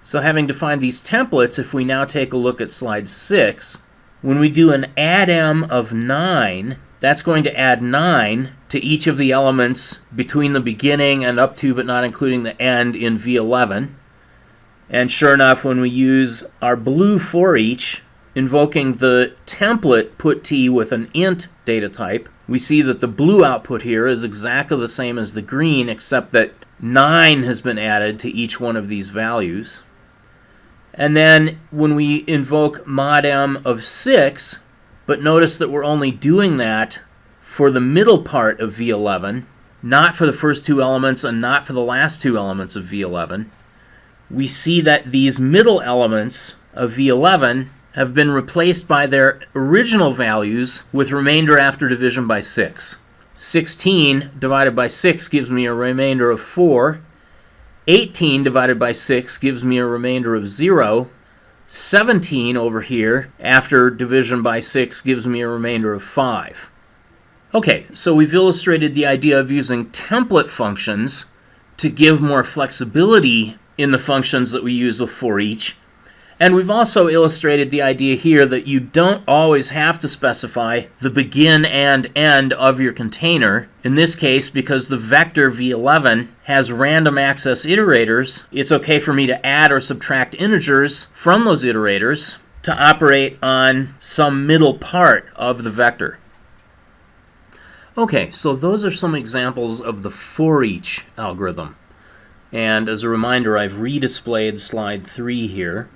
So having defined these templates, if we now take a look at slide 6, when we do an add-m of 9, that's going to add 9 to each of the elements between the beginning and up to but not including the end in V11. And sure enough, when we use our blue for each, invoking the template put_t with an int data type, we see that the blue output here is exactly the same as the green, except that 9 has been added to each one of these values. And then when we invoke mod_m of 6, but notice that we're only doing that for the middle part of V11, not for the first two elements and not for the last two elements of V11, we see that these middle elements of V11 have been replaced by their original values with remainder after division by 6. 16 divided by 6 gives me a remainder of 4. 18 divided by 6 gives me a remainder of 0. 17 over here, after division by 6, gives me a remainder of 5. Okay, so we've illustrated the idea of using template functions to give more flexibility in the functions that we use with for each. And we've also illustrated the idea here that you don't always have to specify the begin and end of your container. In this case, because the vector V11 has random access iterators, it's okay for me to add or subtract integers from those iterators to operate on some middle part of the vector. Okay, so those are some examples of the for each algorithm. And as a reminder, I've redisplayed slide 3 here.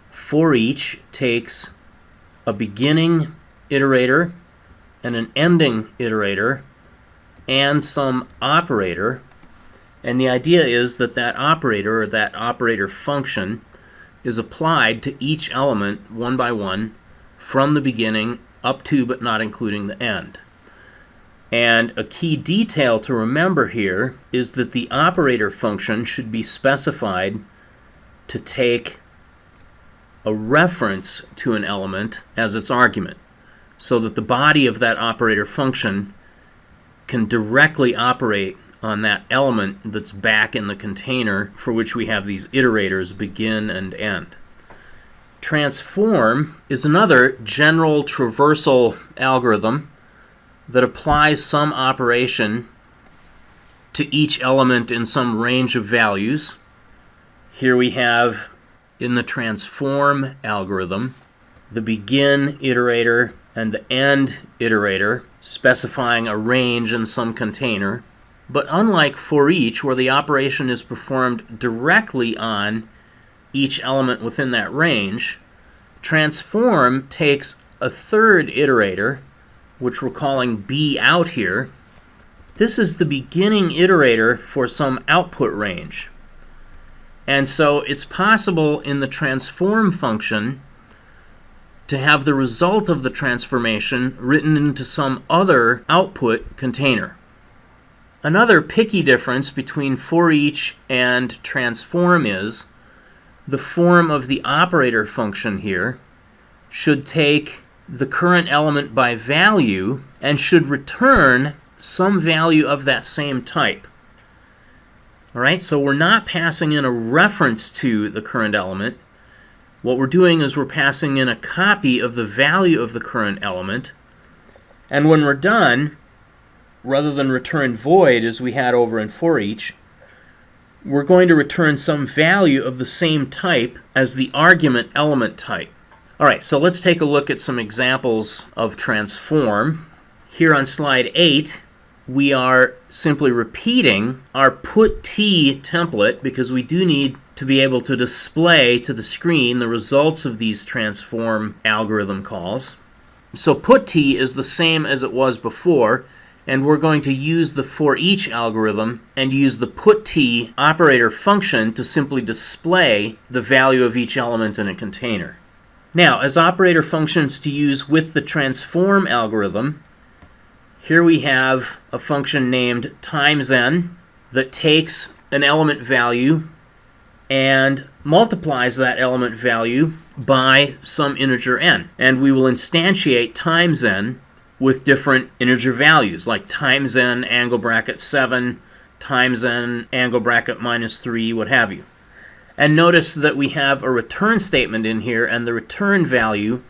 For each takes a beginning iterator and an ending iterator and some operator, and the idea is that that operator or that operator function is applied to each element one by one from the beginning up to but not including the end. And a key detail to remember here is that the operator function should be specified to take a reference to an element as its argument, so that the body of that operator function can directly operate on that element that's back in the container for which we have these iterators begin and end. Transform is another general traversal algorithm that applies some operation to each element in some range of values. Here we have, in the transform algorithm, the begin iterator and the end iterator specifying a range in some container. But unlike for each, where the operation is performed directly on each element within that range, transform takes a third iterator, which we're calling b out here. This is the beginning iterator for some output range. And so it's possible in the transform function to have the result of the transformation written into some other output container. Another picky difference between for each and transform is the form of the operator function here should take the current element by value and should return some value of that same type. All right, so we're not passing in a reference to the current element. What we're doing is we're passing in a copy of the value of the current element. And when we're done, rather than return void as we had over in for each, we're going to return some value of the same type as the argument element type. All right, so let's take a look at some examples of transform. Here on slide 8, we are simply repeating our put_t template because we do need to be able to display to the screen the results of these transform algorithm calls. So put_t is the same as it was before, and we're going to use the for each algorithm and use the put_t operator function to simply display the value of each element in a container. Now, as operator functions to use with the transform algorithm, here we have a function named timesn that takes an element value and multiplies that element value by some integer n. And we will instantiate timesn with different integer values, like timesn angle bracket 7, timesn angle bracket -3, what have you. And notice that we have a return statement in here, and the return value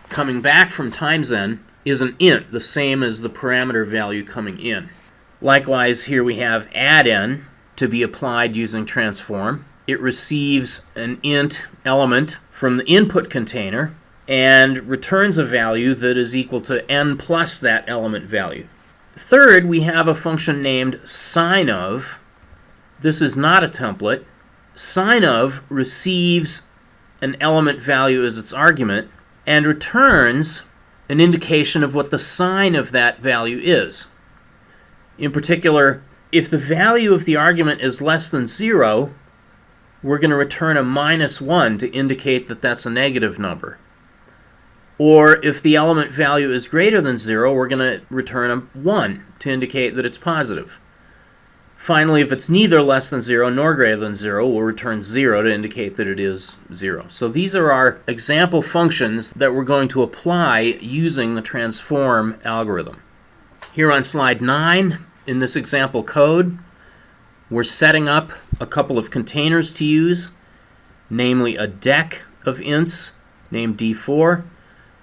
coming back from times n is an int, the same as the parameter value coming in. Likewise, here we have add n to be applied using transform. It receives an int element from the input container and returns a value that is equal to n plus that element value. Third, we have a function named sign of. This is not a template. Sign of receives an element value as its argument and returns an indication of what the sign of that value is. In particular, if the value of the argument is less than 0, we're going to return a -1 to indicate that that's a negative number. Or if the element value is greater than 0, we're going to return a 1 to indicate that it's positive. Finally, if it's neither less than 0 nor greater than 0, we'll return 0 to indicate that it is 0. So these are our example functions that we're going to apply using the transform algorithm. Here on slide 9, in this example code, we're setting up a couple of containers to use, namely a deck of ints named d4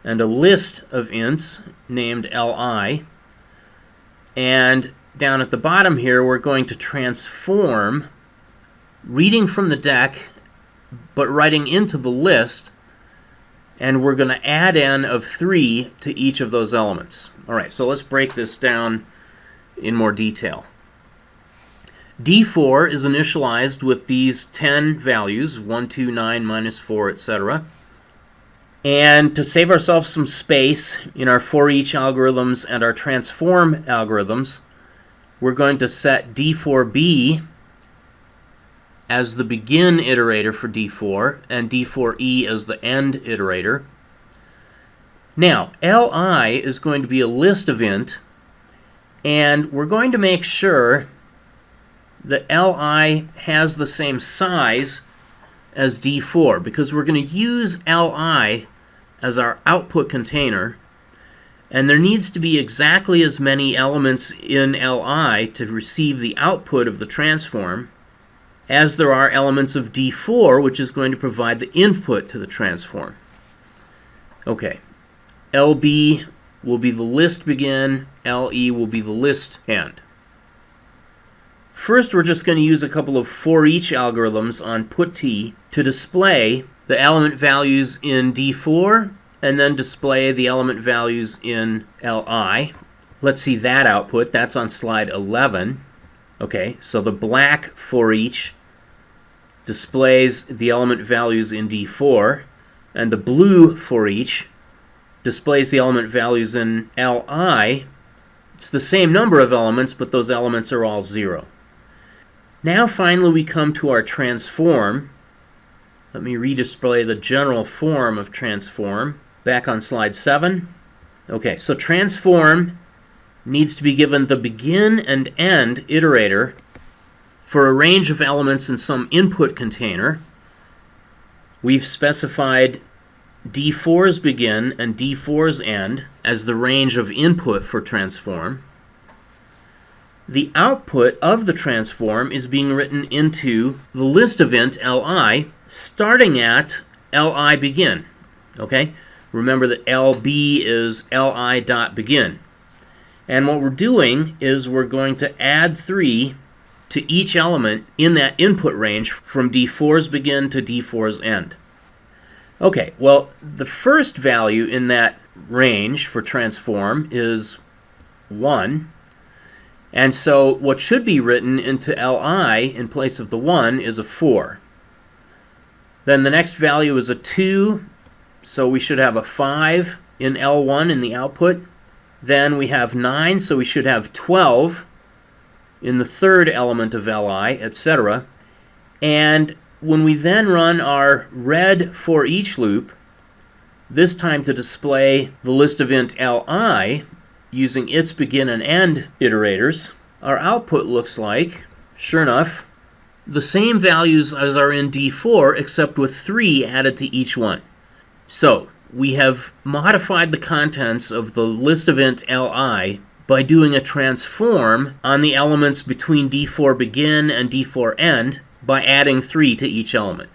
and a list of ints named li. And down at the bottom here, we're going to transform, reading from the deck, but writing into the list, and we're going to add n of 3 to each of those elements. All right, so let's break this down in more detail. D4 is initialized with these 10 values, 1, 2, 9, -4, etc. And to save ourselves some space in our for each algorithms and our transform algorithms, we're going to set D4b as the begin iterator for D4 and D4e as the end iterator. Now, Li is going to be a list of int, and we're going to make sure that Li has the same size as D4, because we're going to use Li as our output container, and there needs to be exactly as many elements in Li to receive the output of the transform as there are elements of D4, which is going to provide the input to the transform. Okay, LB will be the list begin, LE will be the list end. First, we're just going to use a couple of for each algorithms on put_t to display the element values in D4 and then display the element values in Li. Let's see that output. That's on slide 11. Okay, so the black for each displays the element values in D4, and the blue for each displays the element values in Li. It's the same number of elements, but those elements are all 0. Now finally we come to our transform. Let me redisplay the general form of transform. Back on slide 7. Okay, so transform needs to be given the begin and end iterator for a range of elements in some input container. We've specified D4's begin and D4's end as the range of input for transform. The output of the transform is being written into the list of int Li, starting at Li begin. Okay? Remember that LB is Li.begin. And what we're doing is we're going to add 3 to each element in that input range from D4's begin to D4's end. Okay, well, the first value in that range for transform is 1. And so what should be written into Li in place of the 1 is a 4. Then the next value is a 2, so we should have a 5 in L1 in the output. Then we have 9, so we should have 12 in the third element of Li, etc. And when we then run our red for each loop, this time to display the list of int Li, using its begin and end iterators, our output looks like, sure enough, the same values as are in D4, except with 3 added to each one. So we have modified the contents of the list of int Li by doing a transform on the elements between D4 begin and D4 end, by adding 3 to each element.